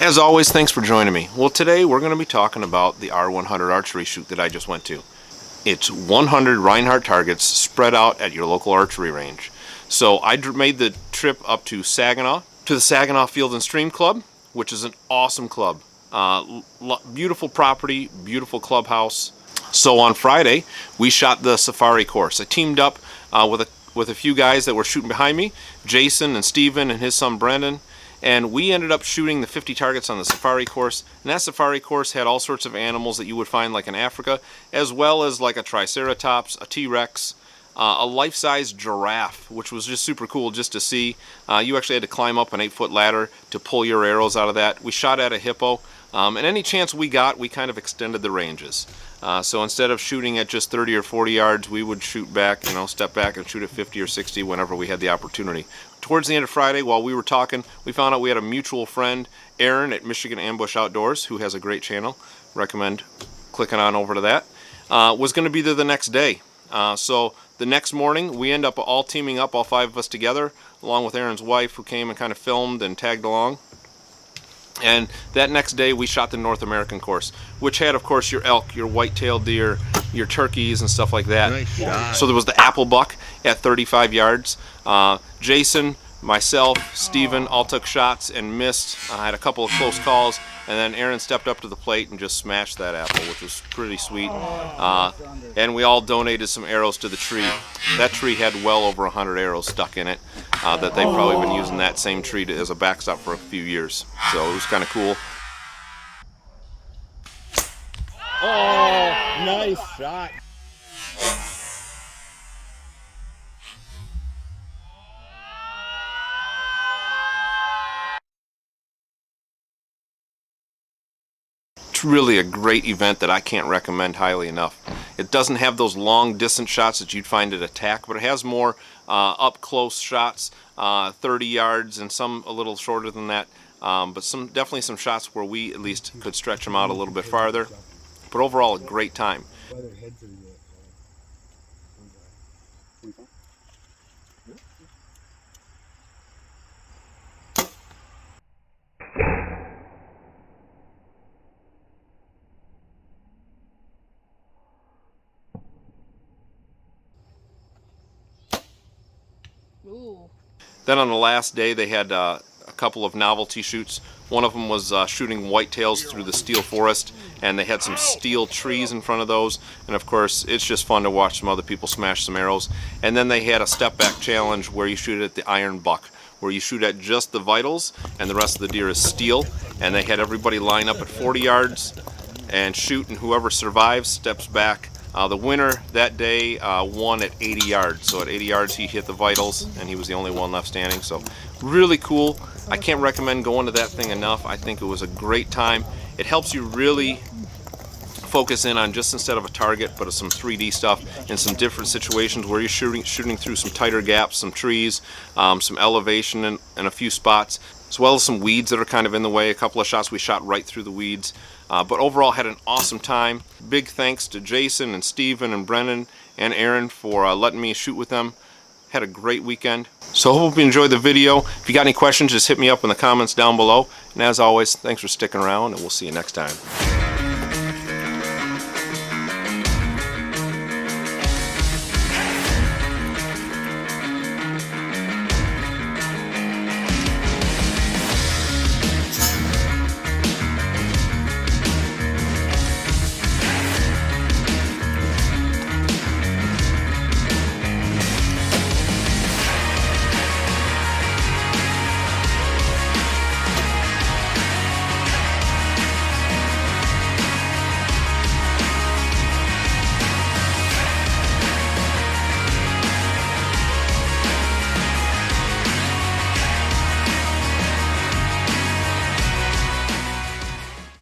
As always, thanks for joining me. Well, today we're going to be talking about the R100 archery shoot that I just went to. It's 100 Rinehart targets spread out at your local archery range. So I made the trip up to Saginaw, to the Saginaw Field and Stream Club, which is an awesome club. Beautiful property, beautiful clubhouse. So on Friday, we shot the safari course. I teamed up with a few guys that were shooting behind me, Jason and Steven and his son Brendan, and we ended up shooting the 50 targets on the safari course. And that safari course had all sorts of animals that you would find like in Africa, as well as like a tricerotops, a T-Rex, a life-size giraffe, which was just super cool just to see. You actually had to climb up an 8-foot ladder to pull your arrows out of that. We shot at a hippo, and any chance we got, we kind of extended the ranges. So instead of shooting at just 30 or 40 yards, we would shoot back, step back and shoot at 50 or 60 whenever we had the opportunity. Towards the end of Friday, while we were talking, we found out we had a mutual friend, Aaron at Michigan Ambush Outdoors, who has a great channel. Recommend clicking on over to that. Was going to be there the next day. So the next morning, we end up all teaming up, all 5 of us together, along with Aaron's wife, who came and kind of filmed and tagged along. And that next day we shot the North American course, which had, of course, your elk, your white-tailed deer, your turkeys and stuff like that. Nice shot. So there was the apple buck at 35 yards. Jason, myself, Steven all took shots and missed. I had a couple of close calls, and then Aaron stepped up to the plate and just smashed that apple, which was pretty sweet. And we all donated some arrows to the tree. That tree had well over 100 arrows stuck in it. That they've probably been using that same tree as a backstop for a few years. So it was kind of cool. Oh, nice shot. It's really a great event that I can't recommend highly enough. It doesn't have those long distance shots that you'd find at attack, but it has more up close shots, 30 yards and some a little shorter than that, but definitely some shots where we at least could stretch them out a little bit farther. But overall, a great time. Ooh. Then on the last day, they had a couple of novelty shoots. One of them was shooting whitetails through the steel forest, and they had some steel trees in front of those. And of course, it's just fun to watch some other people smash some arrows. And then they had a step back challenge where you shoot at the iron buck, where you shoot at just the vitals and the rest of the deer is steel. And they had everybody line up at 40 yards and shoot, and whoever survives steps back. The winner that day won at 80 yards. So at 80 yards he hit the vitals, and he was the only one left standing. So really cool. I can't recommend going to that thing enough. I think it was a great time. It helps you really focus in on just instead of a target, but some 3D stuff in some different situations where you're shooting through some tighter gaps, some trees, some elevation in a few spots, as well as some weeds that are kind of in the way. A couple of shots we shot right through the weeds. But overall had an awesome time. Big thanks to Jason and Steven and Brendan and Aaron for letting me shoot with them. Had a great weekend. So I hope you enjoyed the video. If you got any questions, just hit me up in the comments down below. And as always, thanks for sticking around, and we'll see you next time.